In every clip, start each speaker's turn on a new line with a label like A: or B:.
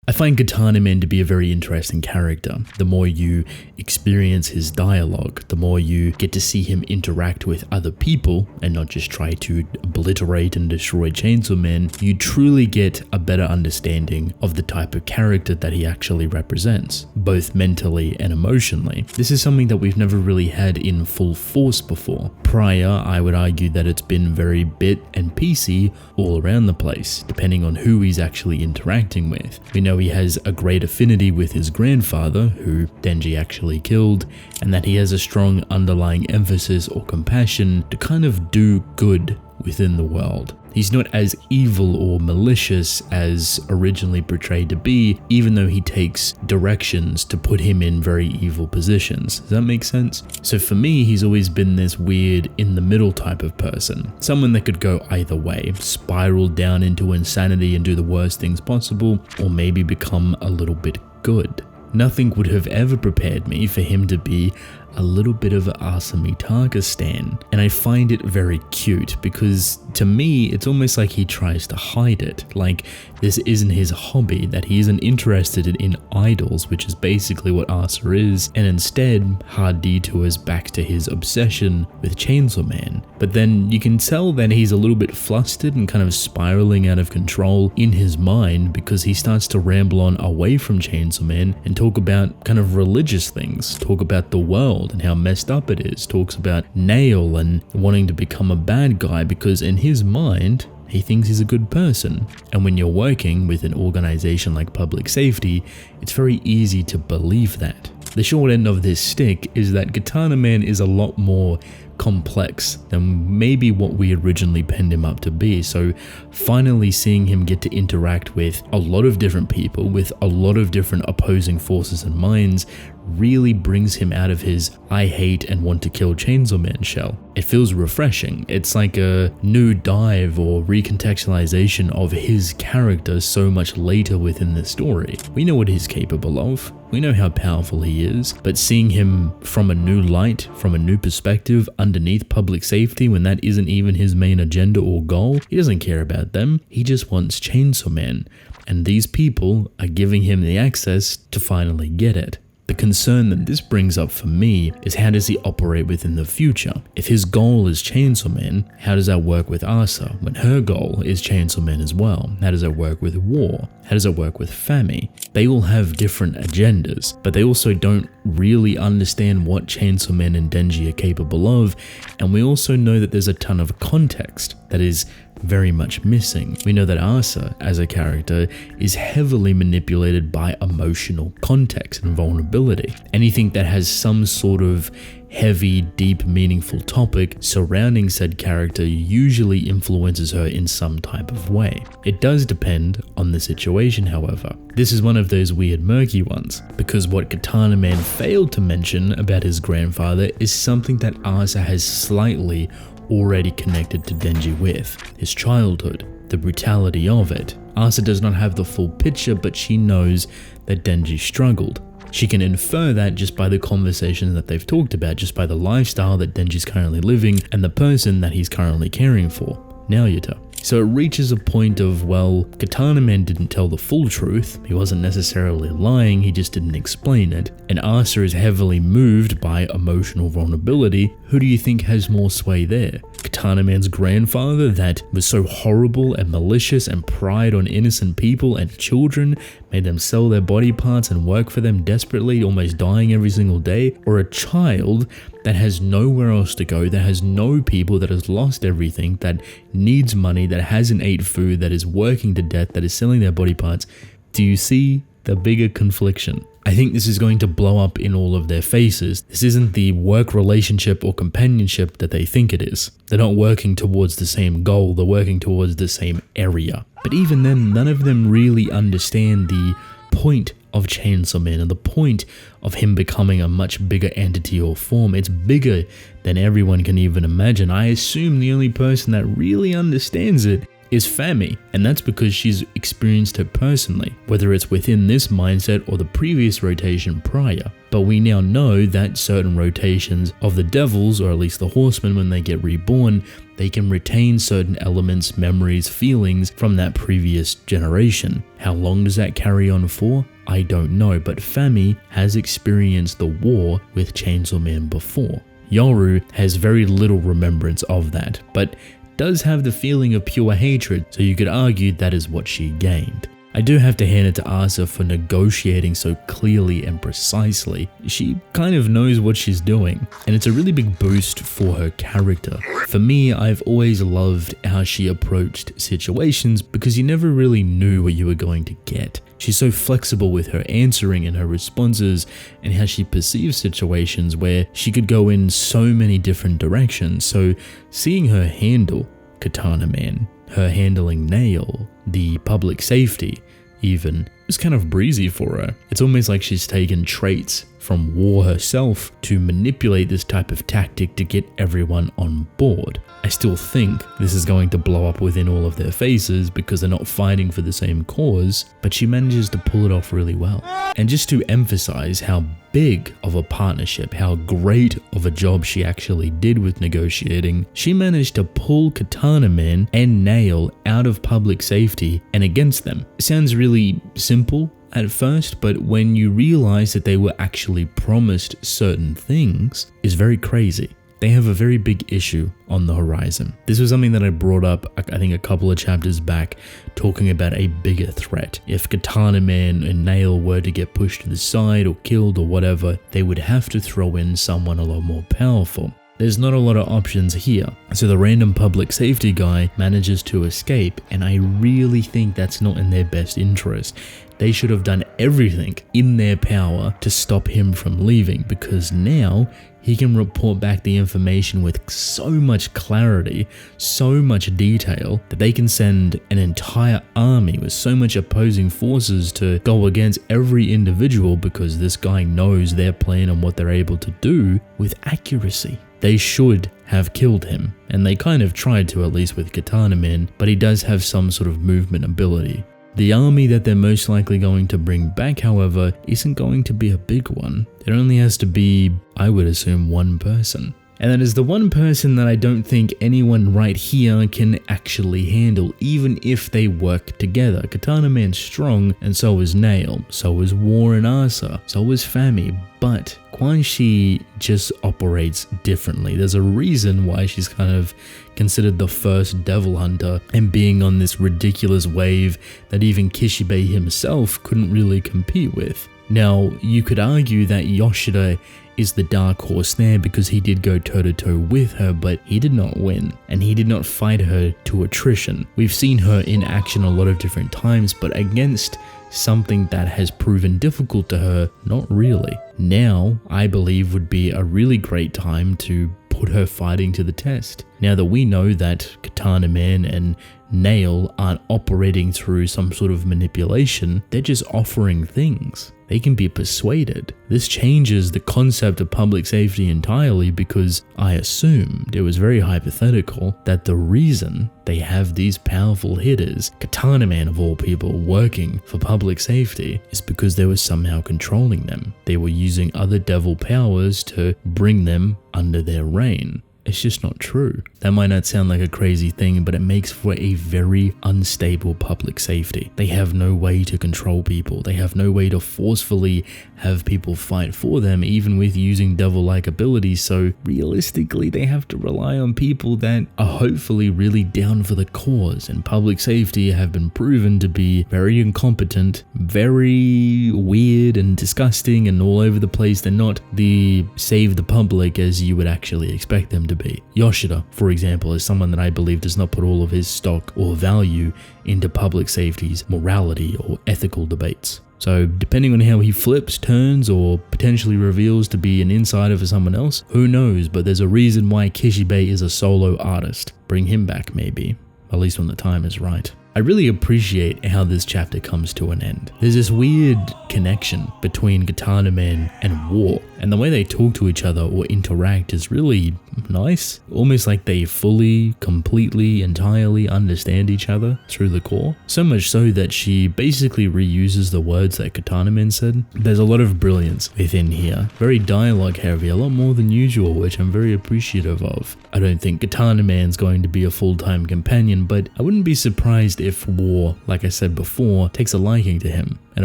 A: I find Katana Man to be a very interesting character. The more you experience his dialogue, the more you get to see him interact with other people and not just try to obliterate and destroy Chainsaw Man, you truly get a better understanding of the type of character that he actually represents, both mentally and emotionally. This is something that we've never really had in full force before. Prior, I would argue that it's been very bit and piecey all around the place, depending on who he's actually interacting with. We know he has a great affinity with his grandfather, who Denji actually killed, and that he has a strong underlying emphasis or compassion to kind of do good within the world. He's not as evil or malicious as originally portrayed to be, even though he takes directions to put him in very evil positions. Does that make sense? So for me, he's always been this weird in the middle type of person. Someone that could go either way, spiral down into insanity and do the worst things possible, or maybe become a little bit good. Nothing would have ever prepared me for him to be a little bit of an Asa Mitaka stan, and I find it very cute because to me it's almost like he tries to hide it, like this isn't his hobby, that he isn't interested in idols, which is basically what Asa is, and instead hard detours back to his obsession with Chainsaw Man. But then you can tell that he's a little bit flustered and kind of spiraling out of control in his mind because he starts to ramble on away from Chainsaw Man and talk about kind of religious things, talk about the world and how messed up it is, talks about Nail and wanting to become a bad guy because in his mind, he thinks he's a good person. And when you're working with an organization like public safety, it's very easy to believe that. The short end of this stick is that Katana Man is a lot more complex than maybe what we originally penned him up to be. So finally seeing him get to interact with a lot of different people with a lot of different opposing forces and minds really brings him out of his I hate and want to kill Chainsaw Man shell. It feels refreshing. It's like a new dive or recontextualization of his character so much later within the story. We know what he's capable of. We know how powerful he is, but seeing him from a new light, from a new perspective, underneath public safety when that isn't even his main agenda or goal, he doesn't care about them. He just wants Chainsaw Man, and these people are giving him the access to finally get it. The concern that this brings up for me is how does he operate within the future? If his goal is Chainsaw Man, how does that work with Asa when her goal is Chainsaw Man as well? How does that work with War? How does it work with Fami? They all have different agendas, but they also don't really understand what Chainsaw Man and Denji are capable of, and we also know that there's a ton of context that is very much missing. We know that Asa, as a character, is heavily manipulated by emotional context and vulnerability. Anything that has some sort of heavy, deep, meaningful topic surrounding said character usually influences her in some type of way. It does depend on the situation, however. This is one of those weird murky ones, because what Katana Man failed to mention about his grandfather is something that Asa has slightly already connected to Denji with, his childhood, the brutality of it. Asa does not have the full picture, but she knows that Denji struggled. She can infer that just by the conversations that they've talked about, just by the lifestyle that Denji's currently living and the person that he's currently caring for, Naoyuta. So it reaches a point of, well, Katana Man didn't tell the full truth, he wasn't necessarily lying, he just didn't explain it, and Asa is heavily moved by emotional vulnerability. Who do you think has more sway there? Katana Man's grandfather that was so horrible and malicious and pried on innocent people and children, made them sell their body parts and work for them desperately, almost dying every single day? Or a child that has nowhere else to go, that has no people, that has lost everything, that needs money, that hasn't ate food, that is working to death, that is selling their body parts? Do you see the bigger confliction? I think this is going to blow up in all of their faces. This isn't the work relationship or companionship that they think it is. They're not working towards the same goal, they're working towards the same area. But even then, none of them really understand the point of Chainsaw Man and the point of him becoming a much bigger entity or form. It's bigger than everyone can even imagine. I assume the only person that really understands it is Fami, and that's because she's experienced it personally, whether it's within this mindset or the previous rotation prior. But we now know that certain rotations of the devils, or at least the horsemen when they get reborn, They can retain certain elements, memories, feelings from that previous generation. How long does that carry on for? I don't know, but Fami has experienced the war with Chainsaw Man before. Yoru has very little remembrance of that, but does have the feeling of pure hatred, so you could argue that is what she gained. I do have to hand it to Asa for negotiating so clearly and precisely. She kind of knows what she's doing, and it's a really big boost for her character. For me, I've always loved how she approached situations because you never really knew what you were going to get. She's so flexible with her answering and her responses and how she perceives situations where she could go in so many different directions. So seeing her handle Katana Man, her handling Nail, the public safety even, was kind of breezy for her. It's almost like she's taken traits from war herself to manipulate this type of tactic to get everyone on board. I still think this is going to blow up within all of their faces because they're not fighting for the same cause, but she manages to pull it off really well. And just to emphasize how big of a partnership, how great of a job she actually did with negotiating, she managed to pull Katana Man and Nail out of public safety and against them. It sounds really simple at first, but when you realize that they were actually promised certain things, is very crazy. They have a very big issue on the horizon. This was something that I brought up, I think a couple of chapters back, talking about a bigger threat. If Katana Man and Nail were to get pushed to the side or killed or whatever, they would have to throw in someone a lot more powerful. There's not a lot of options here, so the random public safety guy manages to escape, and I really think that's not in their best interest. They should have done everything in their power to stop him from leaving, because now he can report back the information with so much clarity, so much detail, that they can send an entire army with so much opposing forces to go against every individual because this guy knows their plan and what they're able to do with accuracy. They should have killed him, and they kind of tried to, at least with Katana Man, but he does have some sort of movement ability. The army that they're most likely going to bring back, however, isn't going to be a big one. It only has to be, I would assume, one person. And that is the one person that I don't think anyone right here can actually handle, even if they work together. Katana Man's strong, and so is Nail, so is War and Asa, so is Fami, but Quan Chi just operates differently. There's a reason why she's kind of considered the first devil hunter and being on this ridiculous wave that even Kishibe himself couldn't really compete with. Now, you could argue that Yoshida is the dark horse there because he did go toe-to-toe with her, but he did not win, and he did not fight her to attrition. We've seen her in action a lot of different times, but against something that has proven difficult to her, not really. Now, I believe would be a really great time to put her fighting to the test. Now that we know that Katana Man and Nail aren't operating through some sort of manipulation, they're just offering things. They can be persuaded. This changes the concept of public safety entirely because I assumed, it was very hypothetical, that the reason they have these powerful hitters, Katana Man of all people, working for public safety is because they were somehow controlling them. They were using other devil powers to bring them under their reign. It's just not true. That might not sound like a crazy thing, but it makes for a very unstable public safety. They have no way to control people. They have no way to forcefully have people fight for them, even with using devil-like abilities. So realistically, they have to rely on people that are hopefully really down for the cause. And public safety have been proven to be very incompetent, very weird and disgusting and all over the place. They're not the save the public as you would actually expect them to be. Yoshida, for example, is someone that I believe does not put all of his stock or value into public safety's morality or ethical debates. So depending on how he flips, turns, or potentially reveals to be an insider for someone else, who knows, but there's a reason why Kishibe is a solo artist. Bring him back maybe, at least when the time is right. I really appreciate how this chapter comes to an end. There's this weird connection between Katana Man and War, and the way they talk to each other or interact is really nice. Almost like they fully, completely, entirely understand each other through the core. So much so that she basically reuses the words that Katana Man said. There's a lot of brilliance within here. Very dialogue heavy, a lot more than usual, which I'm very appreciative of. I don't think Katana Man's going to be a full-time companion, but I wouldn't be surprised if War, like I said before, takes a liking to him, an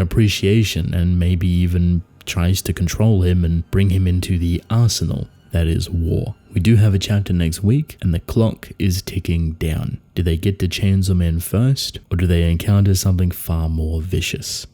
A: appreciation, and maybe even tries to control him and bring him into the arsenal that is War. We do have a chapter next week, and the clock is ticking down. Do they get to Chainsaw Man first, or do they encounter something far more vicious?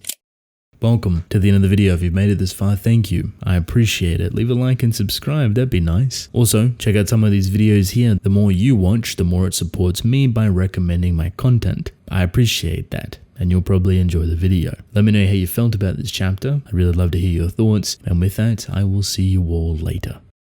A: Welcome to the end of the video. If you've made it this far, thank you. I appreciate it. Leave a like and subscribe, that'd be nice. Also, check out some of these videos here. The more you watch, the more it supports me by recommending my content. I appreciate that, and you'll probably enjoy the video. Let me know how you felt about this chapter. I'd really love to hear your thoughts, and with that, I will see you all later.